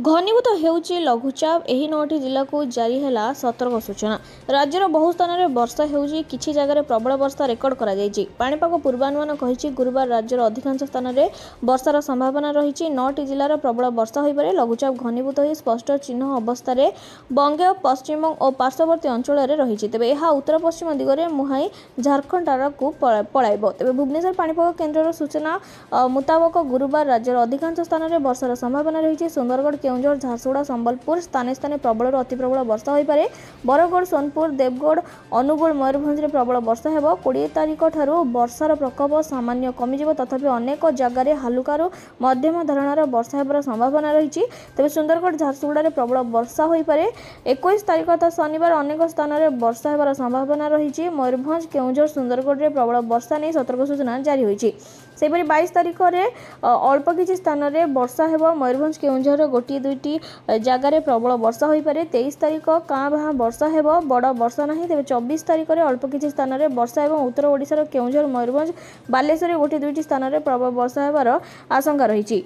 घनीभूत होउची लघुचाप एही 9टी जिला को जारी हैला सतर्क सूचना। राज्यर बहु स्थान में वर्षा होउची, किछि जगह प्रबल वर्षा रेकर्ड करा जायछि। पाणीपाग पूर्वानुमान कहिछि गुरुवार राज्यर अधिकांश स्थान में वर्षार संभावना रहिछि। 9टी जिलार प्रबल वर्षा होई पारे। लघुचाप घनीभूत होई स्पष्ट चिन्ह अवस्था रे बंगेय पश्चिम और पार्श्ववर्ती अंचल में रहिछि। तेबे एहा उत्तर पश्चिम दिगरे मुहाई झारखंड आड़कू पळाइबो। तेबे भुवनेश्वर पाणीपाग केन्द्रर सूचना मुताबक गुरुवार राज्यर अधिकांश स्थान में वर्षार संभावना रहिछि। सुंदरगढ़, केउंझर, झारसुगुड़ा, संबलपुर स्थाने स्थाने प्रबल अति प्रबल वर्षा होई पारे। बरगढ़, सोनपुर, देवगढ़, अनुगुल, मयूरभंज रे प्रबल वर्षा हेबो। 20 तारिख ठारू वर्षार प्रकोप सामान्य कमिजिबो, तथापि अनेक जगार हालुकारु मध्यम धरणर वर्षा हेबार संभावना रहिछि। तेबे सुंदरगढ़, झारसुगुड़ा रे प्रबल वर्षा होई पारे। 21 तारिख तथा शनिवार अनेक स्थान में वर्षा हेबार संभावना रहिछि। मयूरभंज, केउंझर, सुंदरगढ़ रे प्रबल वर्षा नै सतर्क सूचना जारी होइछि। सेपरि 22 तारिख रे अल्प किछि स्थान में वर्षा हेबो। मयूरभंज, केउंझर गोटी दुईटी जगार प्रबल वर्षा होई पारे। 23 तारिख काँ भाँ वर्षा हेबो, बड़ वर्षा नाही। तेबे 24 तारिख रे अल्प किछि स्थान में वर्षा एवं उत्तर ओडिशार केउंझर, मयूरभंज, बालेश्वर गोटी दुईटी स्थान में प्रबल वर्षा हेबार आशंका रहिछि।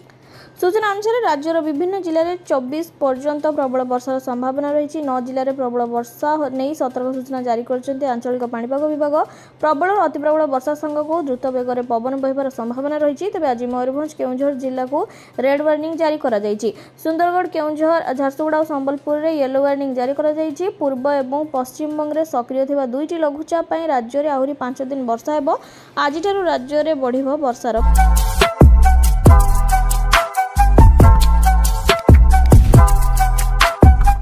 सूचना अनुसार राज्यर विभिन्न जिले में 24 पर्यंत प्रबल वर्षार संभावना रही। 9 जिले में प्रबल वर्षा नहीं सतर्क सूचना जारी कर आंचलिक पाणीपाग विभाग। प्रबल और अति प्रबल वर्षा संग को द्रुत बेगर पवन बहबार संभावना रही। तेज आज मयूरभंज, केउंझर जिला को रेड वार्निंग जारी करा जायछि। सुंदरगढ़, केउंझर, झारसुगुड़ा और संबलपुर में येलो वार्निंग जारी करा जायछि। पूर्व एवं पश्चिम बंग में सक्रिय थिबा 2टी लघुचाप राज्य में आहरी 5 दिन वर्षा हेबो। आज राज्य में बढ़िबो वर्षार